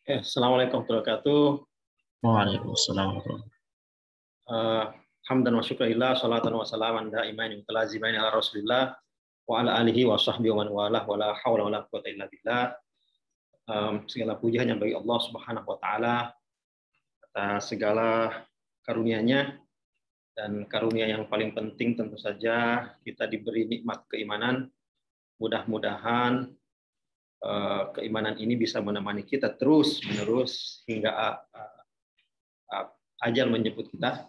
Assalamualaikum warahmatullahi wabarakatuh. Waalaikumsalam warahmatullahi Hamdan wa syukurillah, salatan wa salaman da'imain mutalazimain ala Rasulillah wa ala alihi wa sahbihi wa man walah wa la haula wa la quwwata illa billah. Segala puji hanya bagi Allah Subhanahu wa taala atas segala karunia-Nya, dan karunia yang paling penting tentu saja kita diberi nikmat keimanan. Mudah-mudahan keimanan ini bisa menemani kita terus-menerus hingga ajal menjemput kita.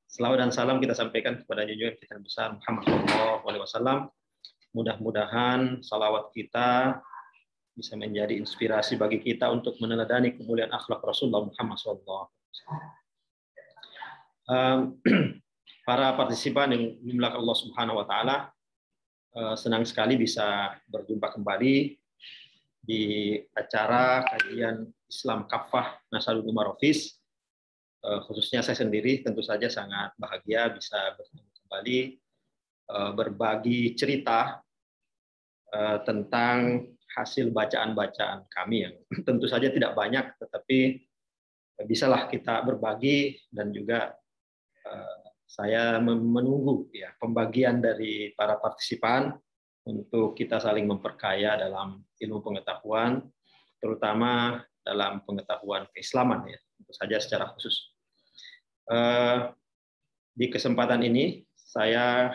Selawat dan salam kita sampaikan kepada junjungan kita besar Muhammad SAW. Mudah-mudahan salawat kita bisa menjadi inspirasi bagi kita untuk meneladani kemuliaan akhlak Rasulullah Muhammad SAW. Para partisipan yang dimuliakan Allah Subhanahu Wa Taala, senang sekali bisa berjumpa kembali di acara kajian Islam Kafah Nasarul Umarofis. Khususnya saya sendiri tentu saja sangat bahagia bisa bertemu kembali, berbagi cerita tentang hasil bacaan-bacaan kami yang tentu saja tidak banyak, tetapi bisalah kita berbagi, dan juga saya menunggu ya pembagian dari para partisipan untuk kita saling memperkaya dalam ilmu pengetahuan, terutama dalam pengetahuan keislaman ya, tentu saja secara khusus. Di kesempatan ini saya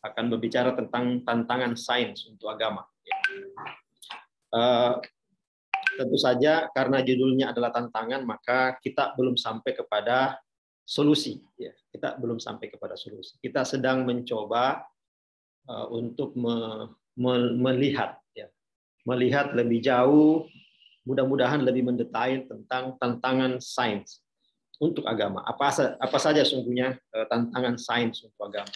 akan berbicara tentang tantangan sains untuk agama. Tentu saja karena judulnya adalah tantangan, maka kita belum sampai kepada solusi. Kita belum sampai kepada solusi. Kita sedang mencoba untuk melihat lebih jauh, mudah-mudahan lebih mendetail tentang tantangan sains untuk agama. Apa saja sungguhnya tantangan sains untuk agama.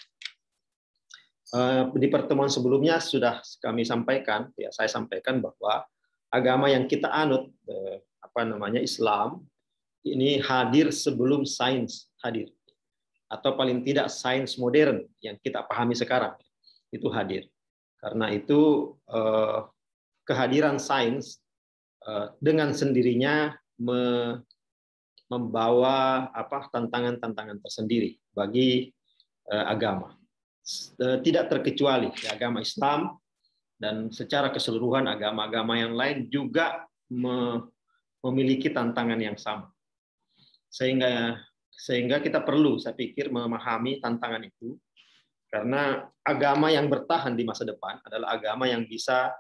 Di pertemuan sebelumnya sudah kami sampaikan, ya saya sampaikan bahwa agama yang kita anut, Islam, ini hadir sebelum sains hadir, atau paling tidak sains modern yang kita pahami sekarang itu hadir. Karena itu kehadiran sains dengan sendirinya membawa tantangan-tantangan tersendiri bagi agama. Tidak terkecuali agama Islam, dan secara keseluruhan agama-agama yang lain juga memiliki tantangan yang sama. Sehingga kita perlu, saya pikir, memahami tantangan itu, karena agama yang bertahan di masa depan adalah agama yang bisa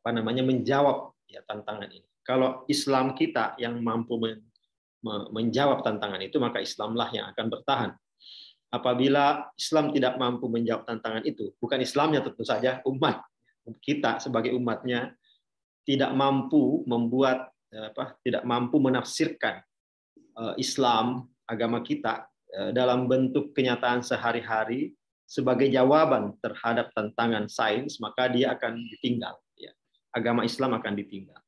menjawab ya tantangan ini. Kalau Islam kita yang mampu menjawab tantangan itu, maka Islamlah yang akan bertahan. Apabila Islam tidak mampu menjawab tantangan itu, bukan Islamnya tentu saja, umat kita sebagai umatnya tidak mampu tidak mampu menafsirkan Islam, agama kita, dalam bentuk kenyataan sehari-hari sebagai jawaban terhadap tantangan sains, maka dia akan ditinggal. Agama Islam akan ditinggal.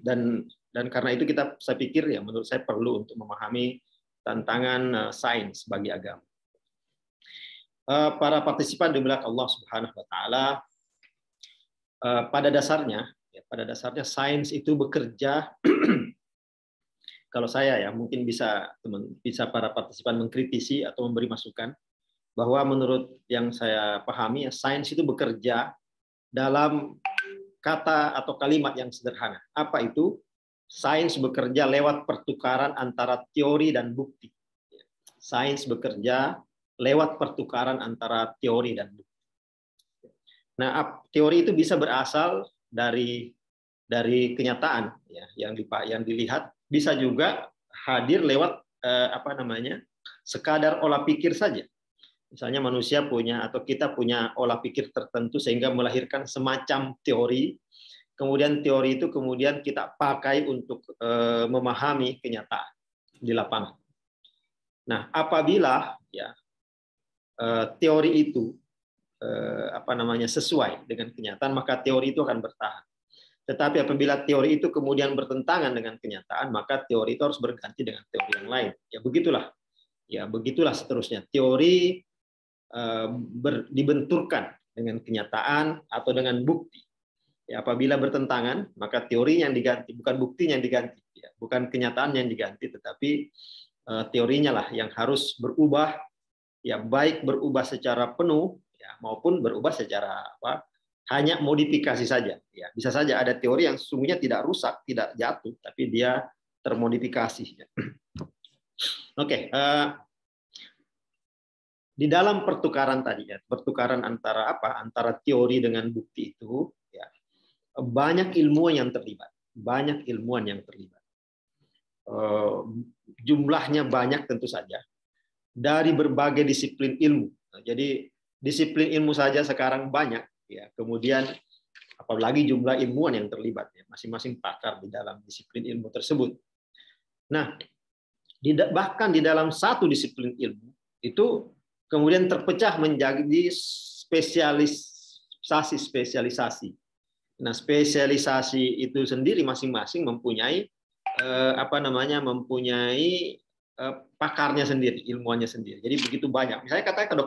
Dan karena itu saya pikir ya, menurut saya perlu untuk memahami tantangan sains bagi agama. Para partisipan dimuliakan Allah Subhanahu Wa Taala, pada dasarnya sains itu bekerja. Kalau saya ya, mungkin bisa para partisipan mengkritisi atau memberi masukan bahwa menurut yang saya pahami, sains itu bekerja dalam kata atau kalimat yang sederhana. Apa itu? Sains bekerja lewat pertukaran antara teori dan bukti. Sains bekerja lewat pertukaran antara teori dan bukti. Nah, teori itu bisa berasal dari kenyataan ya, yang dilihat, bisa juga hadir lewat sekadar olah pikir saja. Misalnya manusia punya, atau kita punya olah pikir tertentu sehingga melahirkan semacam teori. Kemudian teori itu kemudian kita pakai untuk memahami kenyataan di lapangan. Nah, apabila ya teori itu sesuai dengan kenyataan, maka teori itu akan bertahan. Tetapi apabila teori itu kemudian bertentangan dengan kenyataan, maka teori itu harus berganti dengan teori yang lain. Ya begitulah seterusnya. Teori dibenturkan dengan kenyataan atau dengan bukti. Ya, apabila bertentangan, maka teorinya yang diganti, bukan buktinya yang diganti. Ya, bukan kenyataannya yang diganti, tetapi teorinya lah yang harus berubah, ya baik berubah secara penuh, ya, maupun berubah secara hanya modifikasi saja. Ya, bisa saja ada teori yang sesungguhnya tidak rusak, tidak jatuh, tapi dia termodifikasi. Ya. Oke, di dalam pertukaran tadi, ya, pertukaran antara antara teori dengan bukti itu, ya, banyak ilmuwan yang terlibat, jumlahnya banyak tentu saja dari berbagai disiplin ilmu. Jadi disiplin ilmu saja sekarang banyak, ya. Kemudian apalagi jumlah ilmuwan yang terlibat, ya, masing-masing pakar di dalam disiplin ilmu tersebut. Nah, bahkan di dalam satu disiplin ilmu itu kemudian terpecah menjadi spesialisasi. Nah, spesialisasi itu sendiri masing-masing mempunyai mempunyai pakarnya sendiri, ilmuannya sendiri. Jadi begitu banyak. Misalnya katanya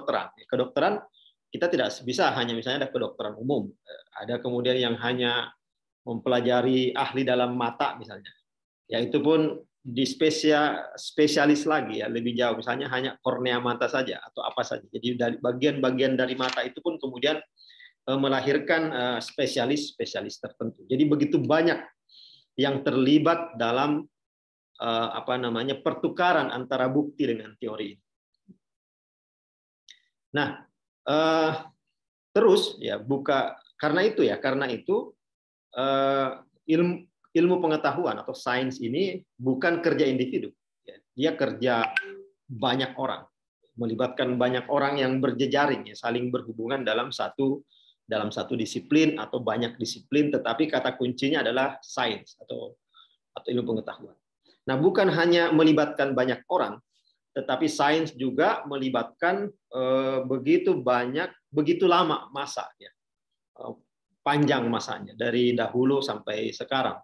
kedokteran kita tidak bisa hanya misalnya ada kedokteran umum, ada kemudian yang hanya mempelajari ahli dalam mata misalnya. Ya itu pun di spesialis lagi, ya lebih jauh, misalnya hanya kornea mata saja atau apa saja. Jadi dari bagian-bagian dari mata itu pun kemudian melahirkan spesialis tertentu. Jadi begitu banyak yang terlibat dalam pertukaran antara bukti dengan teori. Nah, terus ya karena itu ilmu pengetahuan atau sains ini bukan kerja individu, ya. Dia kerja banyak orang, melibatkan banyak orang yang berjejaring, ya, saling berhubungan dalam satu disiplin atau banyak disiplin, tetapi kata kuncinya adalah sains atau ilmu pengetahuan. Nah, bukan hanya melibatkan banyak orang, tetapi sains juga melibatkan begitu lama masa, ya, panjang masanya dari dahulu sampai sekarang,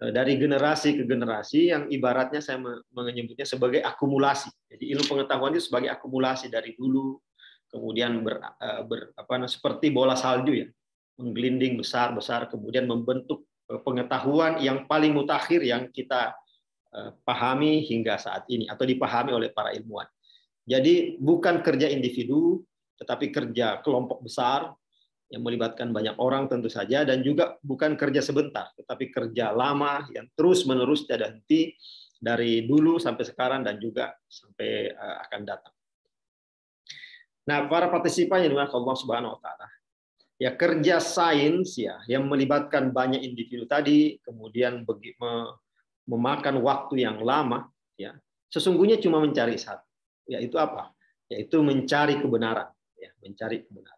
dari generasi ke generasi, yang ibaratnya saya menyebutnya sebagai akumulasi. Jadi ilmu pengetahuan itu sebagai akumulasi dari dulu, kemudian seperti bola salju, ya, menggelinding besar, kemudian membentuk pengetahuan yang paling mutakhir yang kita pahami hingga saat ini atau dipahami oleh para ilmuwan. Jadi bukan kerja individu, tetapi kerja kelompok besar yang melibatkan banyak orang tentu saja, dan juga bukan kerja sebentar, tetapi kerja lama yang terus-menerus tidak henti dari dulu sampai sekarang dan juga sampai akan datang. Nah, para partisipan yang dimaksud Allah Subhanahu wa taala, ya kerja sains, ya yang melibatkan banyak individu tadi, kemudian memakan waktu yang lama, ya sesungguhnya cuma mencari satu, yaitu apa? Yaitu mencari kebenaran, ya, mencari kebenaran.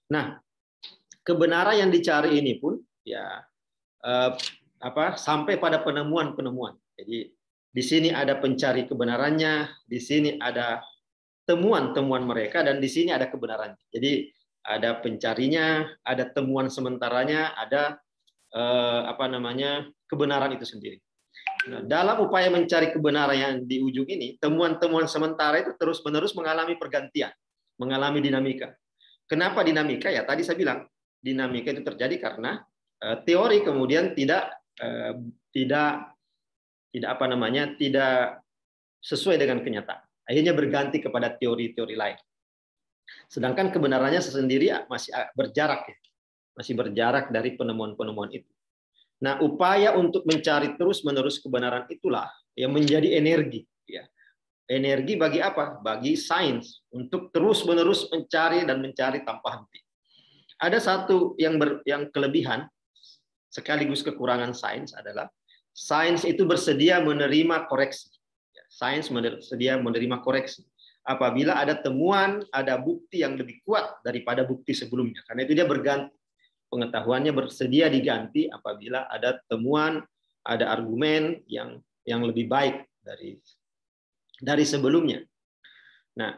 Nah, kebenaran yang dicari ini pun, ya sampai pada penemuan-penemuan. Jadi di sini ada pencari kebenarannya, di sini ada temuan-temuan mereka, dan di sini ada kebenarannya. Jadi ada pencarinya, ada temuan sementaranya, ada kebenaran itu sendiri. Nah, dalam upaya mencari kebenaran yang di ujung ini, temuan-temuan sementara itu terus-menerus mengalami pergantian, mengalami dinamika. Kenapa dinamika? Ya tadi saya bilang, dinamika itu terjadi karena teori kemudian tidak sesuai dengan kenyataan. Akhirnya berganti kepada teori-teori lain. Sedangkan kebenarannya sendiri masih berjarak, ya. Masih berjarak dari penemuan-penemuan itu. Nah, upaya untuk mencari terus-menerus kebenaran itulah yang menjadi energi, ya. Energi bagi apa? Bagi sains untuk terus-menerus mencari dan mencari tanpa henti. Ada satu yang kelebihan sekaligus kekurangan sains adalah sains itu bersedia menerima koreksi. Sains bersedia menerima koreksi apabila ada temuan, ada bukti yang lebih kuat daripada bukti sebelumnya. Karena itu dia berganti. Pengetahuannya bersedia diganti apabila ada temuan, ada argumen yang lebih baik dari sebelumnya. Nah,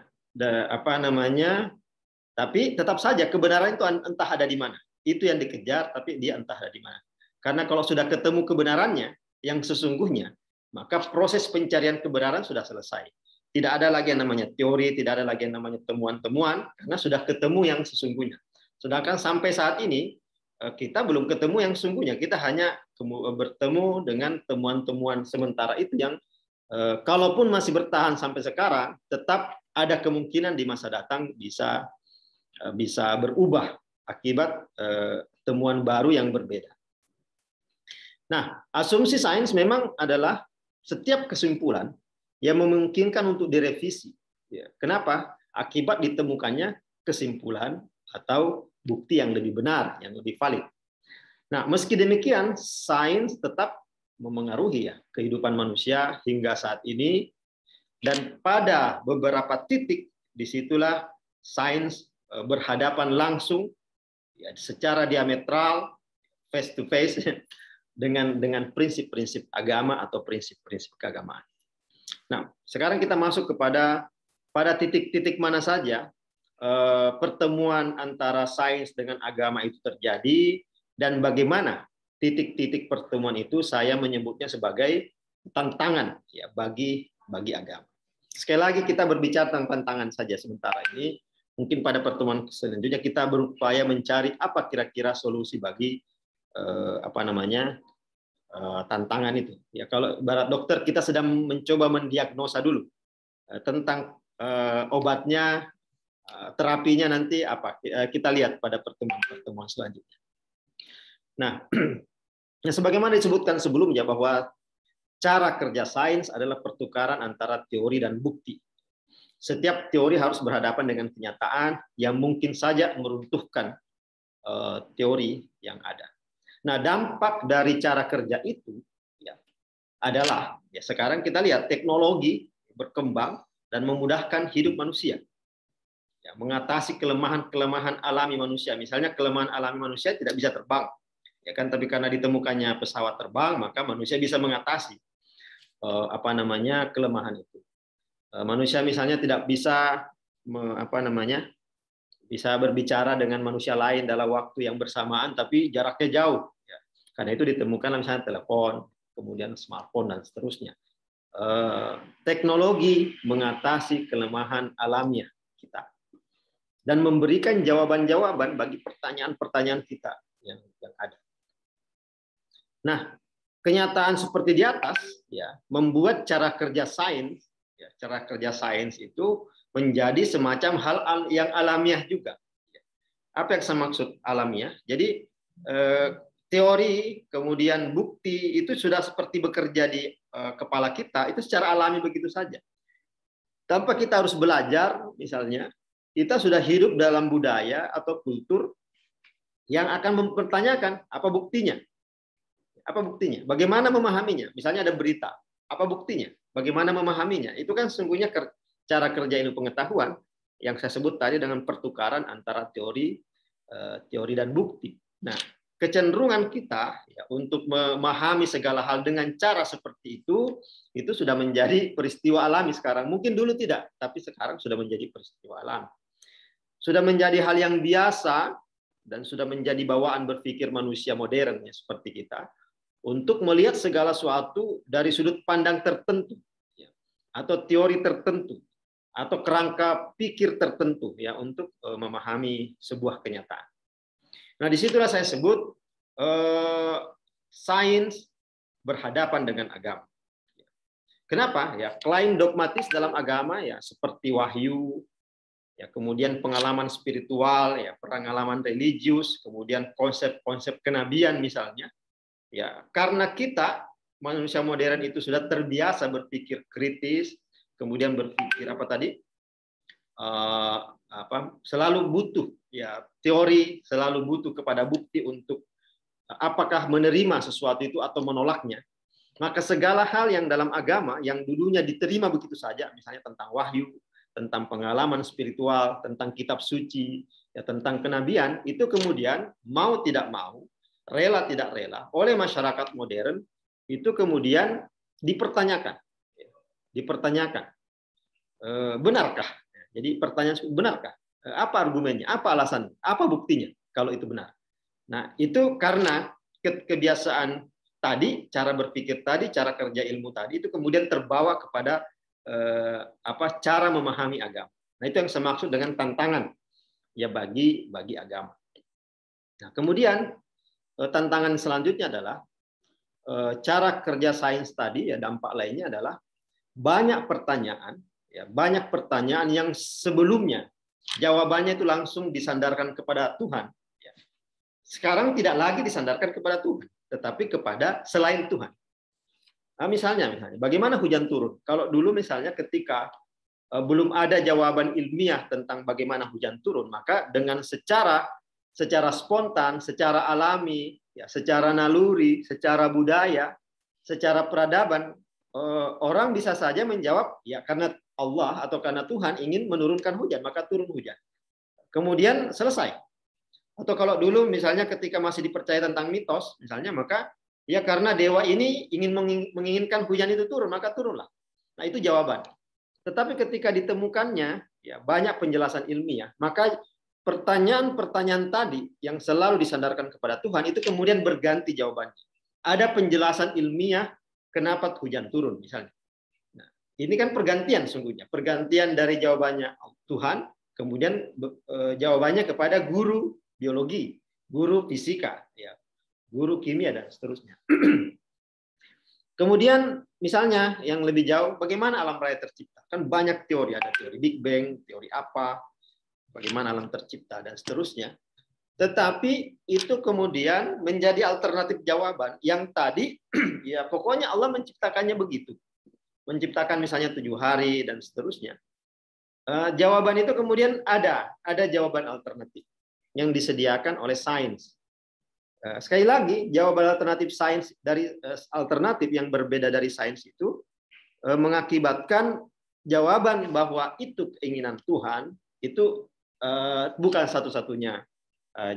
tapi tetap saja kebenaran itu entah ada di mana. Itu yang dikejar, tapi dia entah ada di mana. Karena kalau sudah ketemu kebenarannya yang sesungguhnya, maka proses pencarian kebenaran sudah selesai. Tidak ada lagi yang namanya teori, tidak ada lagi yang namanya temuan-temuan, karena sudah ketemu yang sesungguhnya. Sedangkan sampai saat ini, kita belum ketemu yang sungguhnya. Kita hanya bertemu dengan temuan-temuan sementara itu yang kalaupun masih bertahan sampai sekarang, tetap ada kemungkinan di masa datang bisa berubah akibat temuan baru yang berbeda. Nah, asumsi sains memang adalah setiap kesimpulan yang memungkinkan untuk direvisi. Kenapa? Akibat ditemukannya kesimpulan atau bukti yang lebih benar, yang lebih valid. Nah, meski demikian, sains tetap memengaruhi ya kehidupan manusia hingga saat ini, dan pada beberapa titik disitulah sains berhadapan langsung ya, secara diametral, face to face dengan prinsip-prinsip agama atau prinsip-prinsip keagamaan. Nah, sekarang kita masuk pada titik-titik mana saja pertemuan antara sains dengan agama itu terjadi, dan bagaimana titik-titik pertemuan itu saya menyebutnya sebagai tantangan ya bagi agama. Sekali lagi kita berbicara tentang tantangan saja sementara ini. Mungkin pada pertemuan selanjutnya kita berupaya mencari apa kira-kira solusi bagi tantangan itu. Ya, kalau barat dokter kita sedang mencoba mendiagnosa dulu tentang obatnya, terapinya nanti apa. Kita lihat pada pertemuan selanjutnya. Nah, sebagaimana disebutkan sebelumnya bahwa cara kerja sains adalah pertukaran antara teori dan bukti. Setiap teori harus berhadapan dengan kenyataan yang mungkin saja meruntuhkan teori yang ada. Nah, dampak dari cara kerja itu ya, adalah ya sekarang kita lihat teknologi berkembang dan memudahkan hidup manusia. Ya, mengatasi kelemahan-kelemahan alami manusia. Misalnya kelemahan alami manusia tidak bisa terbang. Ya kan, tapi karena ditemukannya pesawat terbang, maka manusia bisa mengatasi kelemahan itu. Manusia misalnya tidak bisa bisa berbicara dengan manusia lain dalam waktu yang bersamaan, tapi jaraknya jauh. Ya. Karena itu ditemukan misalnya telepon, kemudian smartphone, dan seterusnya. Teknologi mengatasi kelemahan alamiah kita dan memberikan jawaban-jawaban bagi pertanyaan-pertanyaan kita yang ada. Nah, kenyataan seperti di atas ya membuat cara kerja sains itu menjadi semacam hal yang alamiah juga. Apa yang saya maksud alamiah? Jadi teori kemudian bukti itu sudah seperti bekerja di kepala kita, itu secara alami begitu saja. Tanpa kita harus belajar, misalnya kita sudah hidup dalam budaya atau kultur yang akan mempertanyakan apa buktinya. Apa buktinya? Bagaimana memahaminya? Misalnya ada berita, apa buktinya? Bagaimana memahaminya? Itu kan sesungguhnya cara kerja ilmu pengetahuan yang saya sebut tadi dengan pertukaran antara teori dan bukti. Nah, kecenderungan kita ya, untuk memahami segala hal dengan cara seperti itu sudah menjadi peristiwa alami sekarang. Mungkin dulu tidak, tapi sekarang sudah menjadi peristiwa alami. Sudah menjadi hal yang biasa dan sudah menjadi bawaan berpikir manusia modern ya, seperti kita, untuk melihat segala sesuatu dari sudut pandang tertentu ya, atau teori tertentu atau kerangka pikir tertentu ya, untuk memahami sebuah kenyataan. Nah, disitulah saya sebut sains berhadapan dengan agama. Kenapa? Ya, klaim dogmatis dalam agama ya seperti wahyu, ya kemudian pengalaman spiritual, ya pengalaman religius, kemudian konsep-konsep kenabian misalnya. Ya, karena kita manusia modern itu sudah terbiasa berpikir kritis, kemudian berpikir selalu butuh ya teori, selalu butuh kepada bukti untuk apakah menerima sesuatu itu atau menolaknya. Maka segala hal yang dalam agama yang dulunya diterima begitu saja, misalnya tentang wahyu, tentang pengalaman spiritual, tentang kitab suci, ya tentang kenabian, itu kemudian mau tidak mau, rela tidak rela, oleh masyarakat modern itu kemudian dipertanyakan. Benarkah? Jadi pertanyaan, benarkah? Apa argumennya? Apa alasannya? Apa buktinya kalau itu benar? Nah, itu karena kebiasaan tadi, cara berpikir tadi, cara kerja ilmu tadi itu kemudian terbawa kepada cara memahami agama. Nah, itu yang saya maksud dengan tantangan ya bagi agama. Nah, kemudian tantangan selanjutnya adalah cara kerja sains tadi, ya dampak lainnya adalah banyak pertanyaan yang sebelumnya jawabannya itu langsung disandarkan kepada Tuhan. Sekarang tidak lagi disandarkan kepada Tuhan, tetapi kepada selain Tuhan. Nah, misalnya, bagaimana hujan turun? Kalau dulu misalnya ketika belum ada jawaban ilmiah tentang bagaimana hujan turun, maka dengan secara spontan, secara alami, ya, secara naluri, secara budaya, secara peradaban, orang bisa saja menjawab, ya karena Allah atau karena Tuhan ingin menurunkan hujan, maka turun hujan. Kemudian selesai. Atau kalau dulu misalnya ketika masih dipercaya tentang mitos, misalnya, maka ya karena dewa ini ingin menginginkan hujan itu turun, maka turunlah. Nah, itu jawaban. Tetapi ketika ditemukannya ya banyak penjelasan ilmiah, maka pertanyaan-pertanyaan tadi yang selalu disandarkan kepada Tuhan itu kemudian berganti jawabannya. Ada penjelasan ilmiah kenapa hujan turun misalnya. Nah, ini kan pergantian sungguhnya, pergantian dari jawabannya Tuhan, kemudian jawabannya kepada guru biologi, guru fisika, ya, guru kimia dan seterusnya. Kemudian misalnya yang lebih jauh, bagaimana alam raya tercipta? Kan banyak teori, ada teori Big Bang, teori apa, bagaimana alam tercipta dan seterusnya. Tetapi itu kemudian menjadi alternatif jawaban yang tadi, ya pokoknya Allah menciptakannya begitu, menciptakan misalnya 7 hari dan seterusnya. Jawaban itu kemudian ada jawaban alternatif yang disediakan oleh sains. Sekali lagi, jawaban alternatif sains dari alternatif yang berbeda dari sains itu mengakibatkan jawaban bahwa itu keinginan Tuhan itu bukan satu-satunya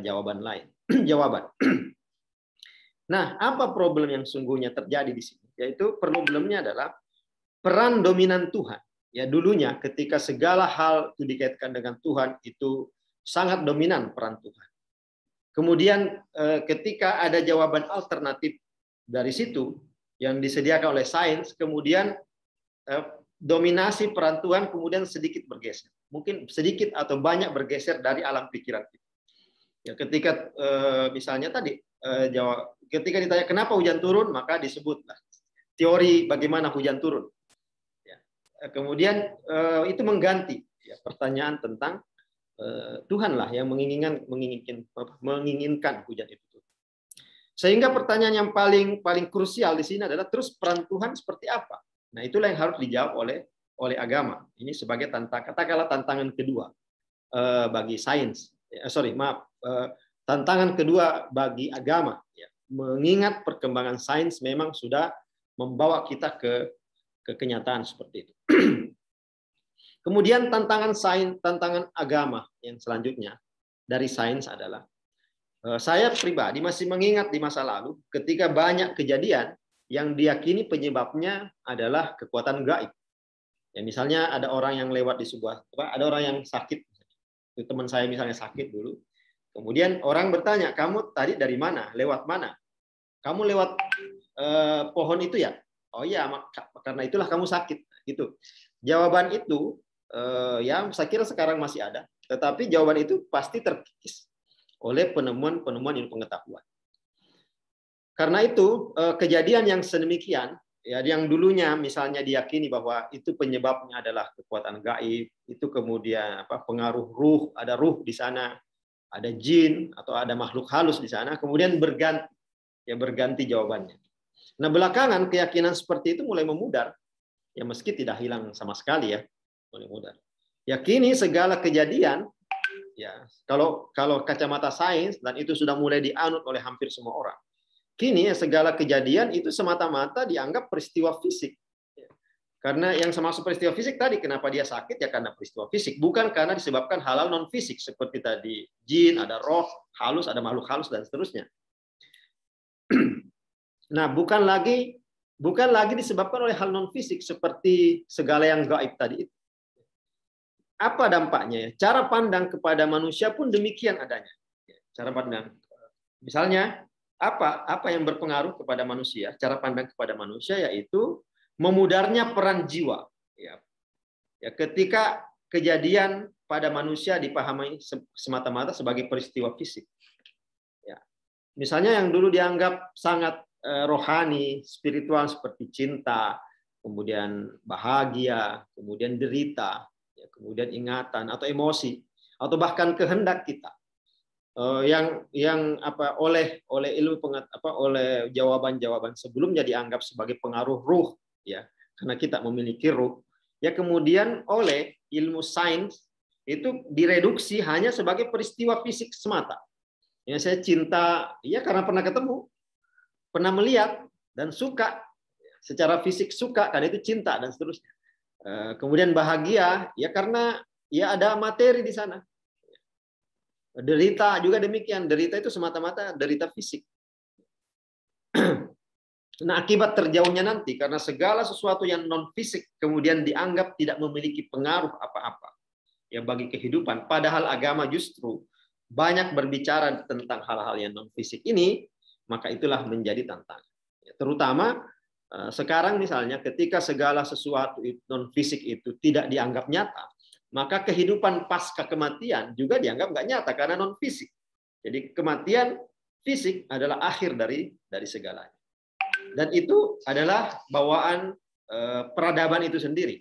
jawaban lain. Jawaban. Nah, apa problem yang sungguhnya terjadi di sini? Yaitu problemnya adalah peran dominan Tuhan. Ya, dulunya ketika segala hal itu dikaitkan dengan Tuhan itu sangat dominan peran Tuhan. Kemudian ketika ada jawaban alternatif dari situ yang disediakan oleh sains, kemudian dominasi peran Tuhan kemudian sedikit bergeser. Mungkin sedikit atau banyak bergeser dari alam pikiran kita. Ya, ketika misalnya tadi ketika ditanya kenapa hujan turun, maka disebutlah teori bagaimana hujan turun. Ya. Kemudian itu mengganti ya, pertanyaan tentang Tuhanlah yang menginginkan hujan itu. Sehingga pertanyaan yang paling krusial di sini adalah terus peran Tuhan seperti apa? Nah, itulah yang harus dijawab oleh agama. Ini sebagai katakanlah tantangan kedua bagi sains. Tantangan kedua bagi agama. Ya. Mengingat perkembangan sains memang sudah membawa kita ke kenyataan seperti itu. Kemudian tantangan agama yang selanjutnya dari sains adalah saya pribadi masih mengingat di masa lalu ketika banyak kejadian yang diyakini penyebabnya adalah kekuatan gaib. Ya, misalnya ada orang yang lewat di ada orang yang sakit, teman saya misalnya sakit dulu. Kemudian orang bertanya, kamu tadi dari mana? Lewat mana? Kamu lewat pohon itu ya? Oh iya, karena itulah kamu sakit. Gitu. Jawaban itu ya saya kira sekarang masih ada, tetapi jawaban itu pasti terkikis oleh penemuan ilmu pengetahuan. Karena itu kejadian yang sedemikian, ya, yang dulunya misalnya diyakini bahwa itu penyebabnya adalah kekuatan gaib, itu kemudian pengaruh ruh, ada ruh di sana, ada jin atau ada makhluk halus di sana, kemudian berganti jawabannya. Nah, belakangan keyakinan seperti itu mulai memudar, ya meski tidak hilang sama sekali ya. Mulai mudar. Yakini segala kejadian, ya kalau kacamata sains, dan itu sudah mulai dianut oleh hampir semua orang. Kini segala kejadian itu semata-mata dianggap peristiwa fisik. Karena yang termasuk peristiwa fisik tadi, kenapa dia sakit ya karena peristiwa fisik, bukan karena disebabkan hal-hal non fisik seperti tadi jin, ada roh halus, ada makhluk halus dan seterusnya. Nah, bukan lagi disebabkan oleh hal non fisik seperti segala yang gaib tadi itu. Apa dampaknya? Cara pandang kepada manusia pun demikian adanya. Cara pandang, misalnya apa yang berpengaruh kepada manusia? Cara pandang kepada manusia yaitu memudarnya peran jiwa. Ya, ketika kejadian pada manusia dipahami semata-mata sebagai peristiwa fisik. Ya. Misalnya yang dulu dianggap sangat rohani, spiritual seperti cinta, kemudian bahagia, kemudian derita, ya, kemudian ingatan atau emosi, atau bahkan kehendak kita yang oleh ilmu oleh jawaban-jawaban sebelumnya dianggap sebagai pengaruh ruh, ya, karena kita memiliki ruh, ya, kemudian oleh ilmu sains itu direduksi hanya sebagai peristiwa fisik semata. Ya, saya cinta ya karena pernah ketemu, pernah melihat dan suka secara fisik, suka karena itu cinta dan seterusnya. Kemudian bahagia ya karena ya ada materi di sana. Derita juga demikian. Derita itu semata-mata derita fisik. Nah, akibat terjauhnya nanti karena segala sesuatu yang non fisik kemudian dianggap tidak memiliki pengaruh apa-apa ya bagi kehidupan, padahal agama justru banyak berbicara tentang hal-hal yang non fisik ini, maka itulah menjadi tantangan. Terutama sekarang misalnya ketika segala sesuatu non fisik itu tidak dianggap nyata, maka kehidupan pasca kematian juga dianggap nggak nyata karena non fisik. Jadi kematian fisik adalah akhir dari segalanya. Dan itu adalah bawaan peradaban itu sendiri.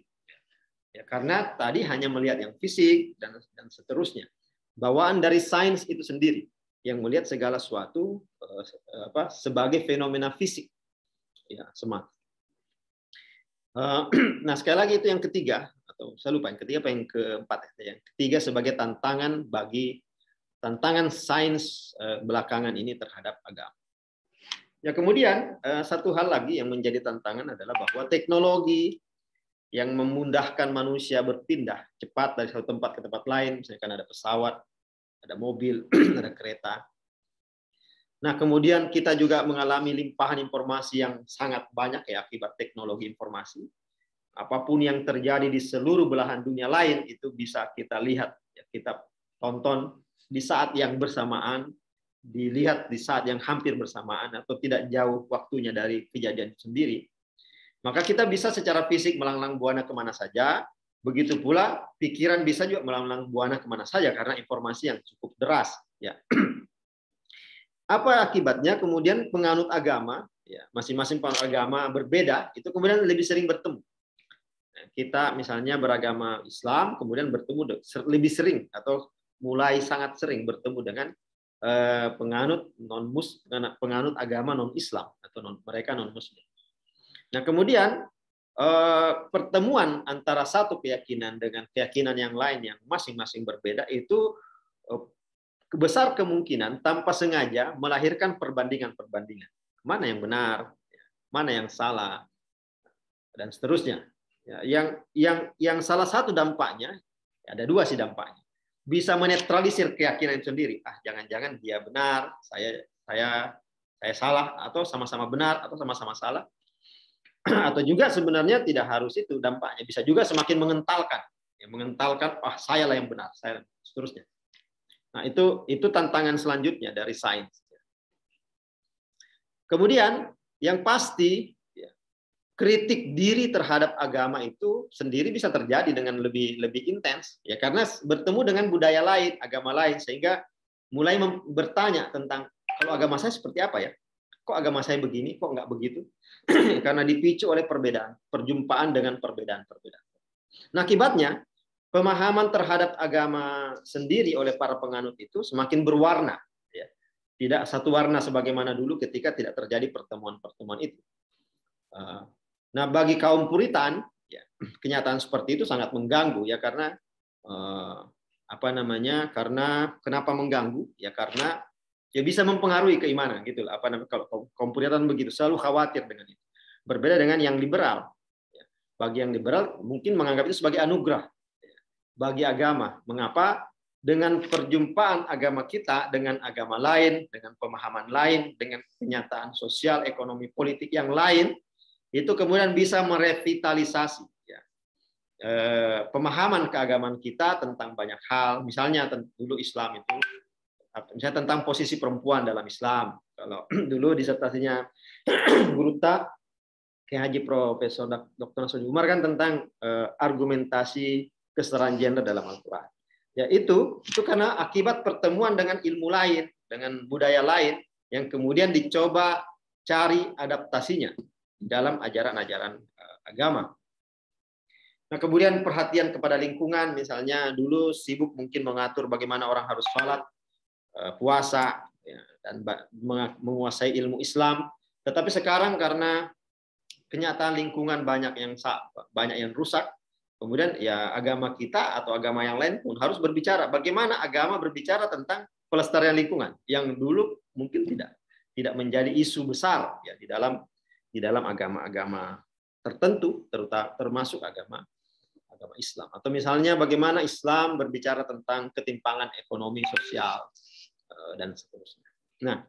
Ya, karena tadi hanya melihat yang fisik dan seterusnya. Bawaan dari sains itu sendiri yang melihat segala sesuatu sebagai fenomena fisik. Ya, semata. Nah, sekali lagi itu yang ketiga, atau saya lupa yang ketiga apa yang keempat. Yang ketiga sebagai tantangan sains belakangan ini terhadap agama. Ya, kemudian satu hal lagi yang menjadi tantangan adalah bahwa teknologi yang memudahkan manusia berpindah cepat dari satu tempat ke tempat lain, misalkan ada pesawat, ada mobil, ada kereta. Nah, kemudian kita juga mengalami limpahan informasi yang sangat banyak ya akibat teknologi informasi. Apapun yang terjadi di seluruh belahan dunia lain itu bisa kita lihat, ya, kita tonton di saat yang bersamaan, dilihat di saat yang hampir bersamaan atau tidak jauh waktunya dari kejadian sendiri. Maka kita bisa secara fisik melanglang buana kemana saja, begitu pula pikiran bisa juga melanglang buana kemana saja karena informasi yang cukup deras. Ya. Apa akibatnya? Kemudian penganut agama, ya, masing-masing penganut agama berbeda, itu kemudian lebih sering bertemu. Kita misalnya beragama Islam, kemudian bertemu lebih sering atau mulai sangat sering bertemu dengan penganut agama non-Islam atau mereka non-Muslim. Nah, kemudian pertemuan antara satu keyakinan dengan keyakinan yang lain yang masing-masing berbeda itu besar kemungkinan tanpa sengaja melahirkan perbandingan-perbandingan. Mana yang benar, mana yang salah, dan seterusnya. Yang salah satu dampaknya, ada dua sih dampaknya. Bisa menetralisir keyakinan itu sendiri. Jangan-jangan dia benar, saya salah, atau sama-sama benar, atau sama-sama salah. Atau juga sebenarnya tidak harus itu dampaknya. Bisa juga semakin mengentalkan. Saya lah yang benar, saya seterusnya. Nah, itu tantangan selanjutnya dari sains. Kemudian yang pasti kritik diri terhadap agama itu sendiri bisa terjadi dengan lebih intens ya karena bertemu dengan budaya lain, agama lain sehingga mulai bertanya tentang kalau agama saya seperti apa ya? Kok agama saya begini, kok nggak begitu? Karena dipicu oleh perjumpaan dengan perbedaan-perbedaan. Nah, akibatnya pemahaman terhadap agama sendiri oleh para penganut itu semakin berwarna ya. Tidak satu warna sebagaimana dulu ketika tidak terjadi pertemuan-pertemuan itu. Nah, bagi kaum Puritan, ya, kenyataan seperti itu sangat mengganggu ya karena karena kenapa mengganggu? Ya karena ya bisa mempengaruhi keimanan gitu. Kalau kaum Puritan begitu selalu khawatir dengan itu. Berbeda dengan yang liberal. Ya, bagi yang liberal mungkin menganggap itu sebagai anugerah ya, bagi agama. Mengapa? Dengan perjumpaan agama kita dengan agama lain, dengan pemahaman lain, dengan kenyataan sosial, ekonomi, politik yang lain, itu kemudian bisa merevitalisasi ya, pemahaman keagamaan kita tentang banyak hal. Misalnya dulu Islam itu, misalnya tentang posisi perempuan dalam Islam. Kalau dulu disertasinya Guru Ta, Haji Profesor Dr. Nasruddin Umar kan tentang argumentasi kesetaraan gender dalam Al-Quran. Ya itu karena akibat pertemuan dengan ilmu lain, dengan budaya lain, yang kemudian dicoba cari adaptasinya dalam ajaran-ajaran agama. Nah, kemudian perhatian kepada lingkungan, misalnya dulu sibuk mungkin mengatur bagaimana orang harus sholat, puasa, ya, dan menguasai ilmu Islam. Tetapi sekarang karena kenyataan lingkungan banyak yang rusak, kemudian ya agama kita atau agama yang lain pun harus berbicara bagaimana agama berbicara tentang pelestarian lingkungan yang dulu mungkin tidak menjadi isu besar ya di dalam agama-agama tertentu, termasuk agama Islam. Atau misalnya bagaimana Islam berbicara tentang ketimpangan ekonomi, sosial, dan seterusnya. Nah,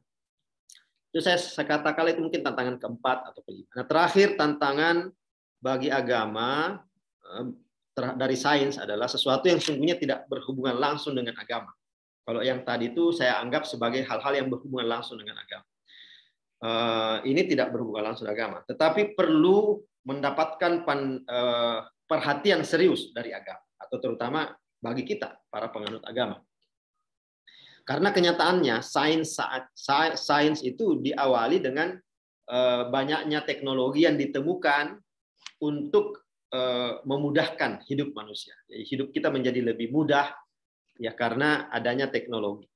itu saya katakan itu mungkin tantangan keempat atau kelima. Nah, terakhir tantangan bagi agama dari sains adalah sesuatu yang sungguhnya tidak berhubungan langsung dengan agama. Kalau yang tadi itu saya anggap sebagai hal-hal yang berhubungan langsung dengan agama. Ini tidak berhubungan langsung dengan agama, tetapi perlu mendapatkan perhatian serius dari agama, atau terutama bagi kita, para penganut agama. Karena kenyataannya, sains itu diawali dengan banyaknya teknologi yang ditemukan untuk memudahkan hidup manusia. Jadi hidup kita menjadi lebih mudah ya karena adanya teknologi.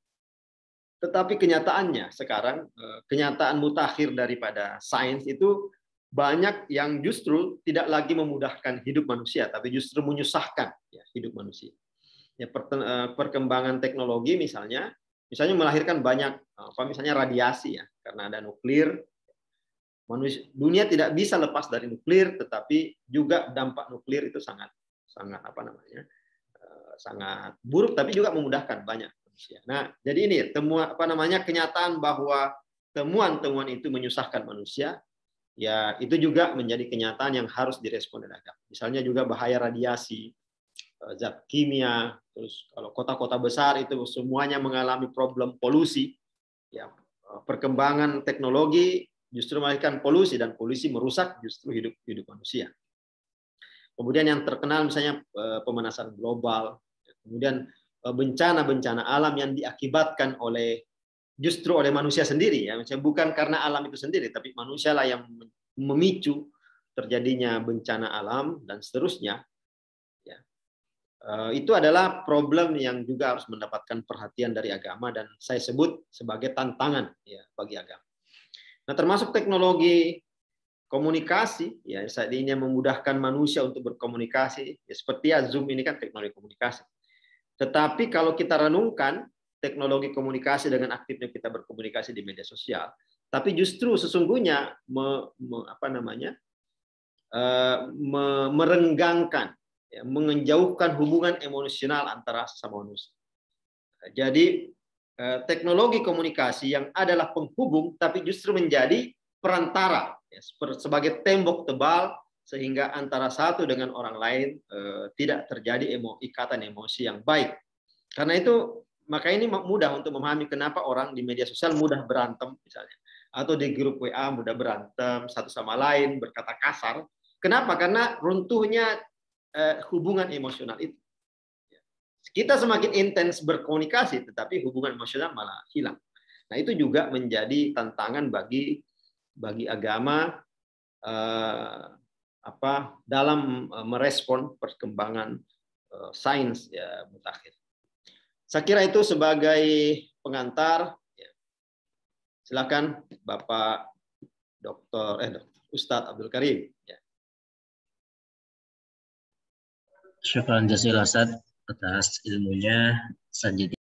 Tetapi kenyataannya sekarang, kenyataan mutakhir daripada sains itu banyak yang justru tidak lagi memudahkan hidup manusia, tapi justru menyusahkan ya, hidup manusia. Ya, perkembangan teknologi misalnya melahirkan banyak misalnya radiasi ya, karena ada nuklir. Dunia tidak bisa lepas dari nuklir, tetapi juga dampak nuklir itu sangat buruk, tapi juga memudahkan banyak manusia. Nah, jadi ini kenyataan bahwa temuan-temuan itu menyusahkan manusia. Ya, itu juga menjadi kenyataan yang harus direspon oleh agama. Misalnya juga bahaya radiasi, zat kimia, terus kalau kota-kota besar itu semuanya mengalami problem polusi. Ya, perkembangan teknologi justru melahirkan polusi dan polusi merusak justru hidup manusia. Kemudian yang terkenal misalnya pemanasan global, kemudian bencana-bencana alam yang diakibatkan justru oleh manusia sendiri ya, bukan karena alam itu sendiri, tapi manusia lah yang memicu terjadinya bencana alam dan seterusnya. Ya. Itu adalah problem yang juga harus mendapatkan perhatian dari agama dan saya sebut sebagai tantangan ya bagi agama. Nah, termasuk teknologi komunikasi ya, saat ini memudahkan manusia untuk berkomunikasi ya, seperti Zoom ini kan teknologi komunikasi. Tetapi kalau kita renungkan teknologi komunikasi dengan aktifnya kita berkomunikasi di media sosial, tapi justru sesungguhnya merenggangkan, ya, menjauhkan hubungan emosional antara sesama manusia. Jadi teknologi komunikasi yang adalah penghubung, tapi justru menjadi perantara, ya, sebagai tembok tebal sehingga antara satu dengan orang lain tidak terjadi ikatan emosi yang baik. Karena itu maka ini mudah untuk memahami kenapa orang di media sosial mudah berantem misalnya, atau di grup WA mudah berantem satu sama lain, berkata kasar. Kenapa? Karena runtuhnya hubungan emosional itu. Kita semakin intens berkomunikasi, tetapi hubungan emosional malah hilang. Nah, itu juga menjadi tantangan bagi agama dalam merespon perkembangan sains ya mutakhir. Saya kira itu sebagai pengantar. Silakan Bapak Ustadz Abdul Karim. Ya. Syukran jazilan Ustadz atas ilmunya. Selanjutnya